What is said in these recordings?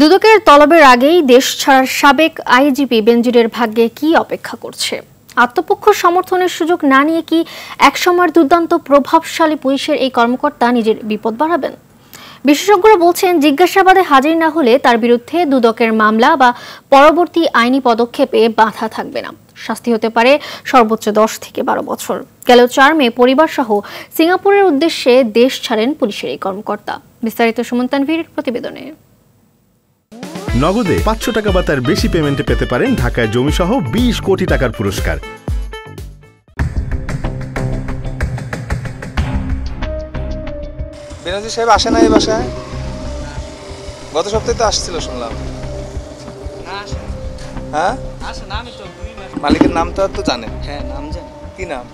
দুদকের তলবের আগেই দেশ ছাড়ার সাবেক আইজিপি বেনজিরের ভাগ্যে কি অপেক্ষা করছে? আত্মপক্ষ সমর্থনের সুযোগ না নিয়ে কি একসময়ের দুর্দান্ত প্রভাবশালী পুলিশের এই কর্মকর্তা নিজের বিপদ বাড়াবেন? বিশেষজ্ঞরা বলছেন, জিজ্ঞাসাবাদে হাজির না হলে তার বিরুদ্ধে দুদকের মামলা বা পরবর্তী আইনি পদক্ষেপে বাধা থাকবে না। শাস্তি হতে পারে সর্বোচ্চ 10 থেকে 12 বছর। গেল 4 মে পরিবার সহ সিঙ্গাপুরের উদ্দেশ্যে দেশ ছাড়েন পুলিশের এই কর্মকর্তা। বিস্তারিত সুমন তানভীরের প্রতিবেদনে। নগদে 500 টাকা বা তার বেশি পেমেন্টে পেতে পারেন ঢাকায় জমিসহ 20 কোটি টাকার পুরস্কার। বেনজির সাহেব আসে না এই বাসায়? গত সপ্তাহে তো আসছিল শুনলাম। হ্যাঁ আসে না, আমি তো 2 মাস। মালিকের নামটা তো জানেন? হ্যাঁ, নাম জানি। কি নাম?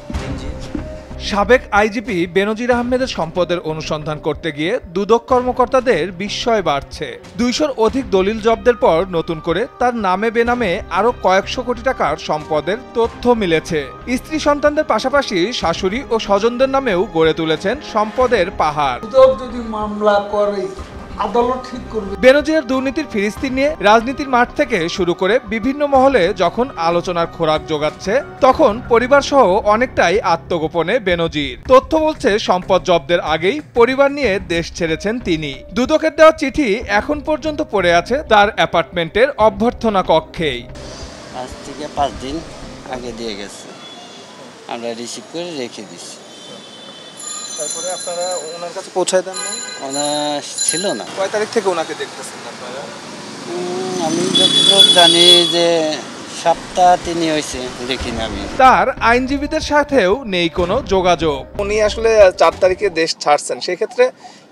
সাবেক আইজিপি বেনজির আহমেদের সম্পদের অনুসন্ধান করতে গিয়ে দুদক কর্মকর্তাদের বিস্ময় বাড়ছে। 200-র অধিক দলিল জব্দের পর নতুন করে তার নামে বেনামে আরো কয়েকশো কোটি টাকার সম্পদের তথ্য মিলেছে। স্ত্রী সন্তানদের পাশাপাশি শাশুড়ি ও স্বজনদের নামেও গড়ে তুলেছেন সম্পদের পাহাড়। দুদক যদি মামলা করে আদালত ঠিক করবে। বেনজিরের দুর্নীতির ফিরিস্তি নিয়ে রাজনীতির মাঠ থেকে শুরু করে বিভিন্ন মহলে যখন আলোচনার খোরাক জোগাচ্ছে, তখন পরিবার সহ অনেকটাই আত্মগোপনে বেনজির। তথ্য বলছে, সম্পদ জব্দের আগেই পরিবার নিয়ে দেশ ছেড়েছেন তিনি। দুদকের দেওয়া চিঠি এখন পর্যন্ত পড়ে আছে তার অ্যাপার্টমেন্টের অভ্যর্থনা কক্ষেই। আজ থেকে 5 দিন আগে দিয়ে গেছে, আমরা রিসিভ করে রেখে দিছি। তারপরে আপনারা ওনার কাছে পৌঁছায় দেন নাই? ওনার ছিল না। কয় তারিখ থেকে ওনাকে দেখতেছেন আপনারা? আমি যতটুকু জানি যে সপ্তাহ 3 হয়েছে দেখিনি আমি। তার আইনজীবীদের সাথেও নেই কোনো যোগাযোগ। উনি আসলে 4 তারিখে দেশ ছাড়ছেন, সেক্ষেত্রে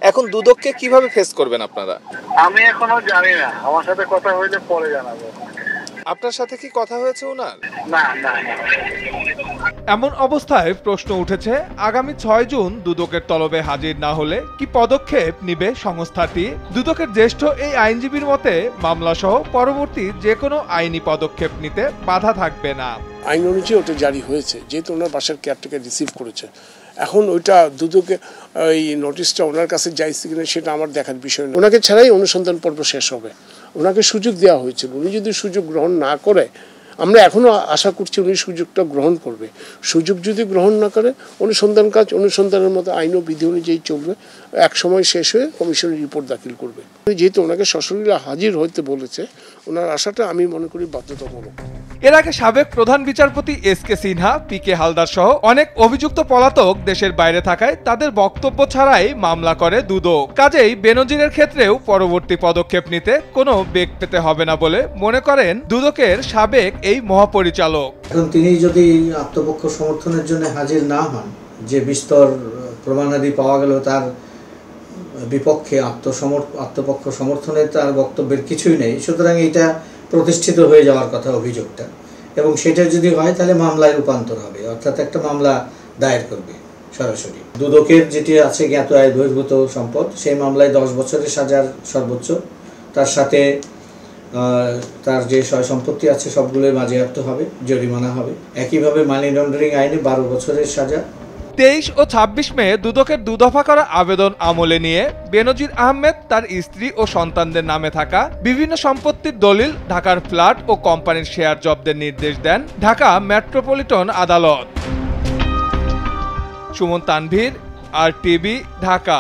এখন দুদককে কিভাবে ফেস করবেন আপনারা? আমি এখনো জানি না, আমার সাথে কথা হইলে পরে জানাবো। আপনার সাথে কি কথা হয়েছে ওনার? না না। এমন অবস্থায় প্রশ্ন উঠেছে, আগামী 6 জুন দুদকের তলবে হাজির না হলে কি পদক্ষেপ নিবে সংস্থাটি? দুদকের জ্যেষ্ঠ এই আইনজীবীর মতে, মামলাসহ পরবর্তী যে কোনো আইনি পদক্ষেপ নিতে বাধা থাকবে না। আইন অনুযায়ী ওটা জারি হয়েছে, যেহেতু ওনার বাসার কেয়ারটেকার রিসিভ করেছে। এখন ওইটা দুদকে এই নোটিশটা ওনার কাছে যাইছে কিনা সেটা আমার দেখার বিষয় না। ওনাকে ছাড়াই অনুসন্ধান পর্ব শেষ হবে। ওনাকে সুযোগ দেওয়া হয়েছিল, উনি যদি সুযোগ গ্রহণ না করে, আমরা এখনও আশা করছি উনি সুযোগটা গ্রহণ করবে। সুযোগ যদি গ্রহণ না করে, অনুসন্ধান কাজ অনুসন্ধানের মতো আইন ও বিধি অনুযায়ী চলবে। এক সময় শেষ হয়ে কমিশনের রিপোর্ট দাখিল করবে। যেহেতু ওনাকে সশরীরে হাজির হইতে বলেছে, ওনার আশাটা আমি মনে করি বাধ্যতামূলক। এর আগে সাবেক প্রধান বিচারপতি এস.কে. সিনহা, পি.কে. হালদার সহ অনেক অভিযুক্ত পলাতক দেশের বাইরে থাকায় তাদের বক্তব্য ছাড়াই মামলা করে দুদক। কাজেই বেনজিরের ক্ষেত্রেও পরবর্তী পদক্ষেপ নিতে কোনো বেগ পেতে হবে না বলে মনে করেন দুদকের সাবেক এই মহাপরিচালক। এখন তিনি যদি আত্মপক্ষ সমর্থনের জন্য হাজির না হন, যে বিস্তর প্রমাণাদি পাওয়া গেল তার বিপক্ষে আত্মপক্ষ সমর্থনের তার বক্তব্যের কিছুই নেই, সুতরাং এটা প্রতিষ্ঠিত হয়ে যাওয়ার কথা অভিযোগটা, এবং সেটা যদি হয় তাহলে মামলায় রূপান্তর হবে, অর্থাৎ একটা মামলা দায়ের করবে সরাসরি। দুদকের যেটি আছে জ্ঞাত আয় বহির্ভূত সম্পদ, সেই মামলায় 10 বছরের সাজার সর্বোচ্চ, তার সাথে তার যে সয় সম্পত্তি আছে সবগুলোই বাজেয়াপ্ত হবে, জরিমানা হবে। একইভাবে মানি লন্ডারিং আইনে 12 বছরের সাজা। 23 ও 26 মে দুদকের 2 দফা করা আবেদন আমলে নিয়ে বেনজির আহমেদ তার স্ত্রী ও সন্তানদের নামে থাকা বিভিন্ন সম্পত্তির দলিল, ঢাকার ফ্ল্যাট ও কোম্পানির শেয়ার জব্দের নির্দেশ দেন ঢাকা মেট্রোপলিটন আদালত। সুমন তানভীর, RTV, ঢাকা।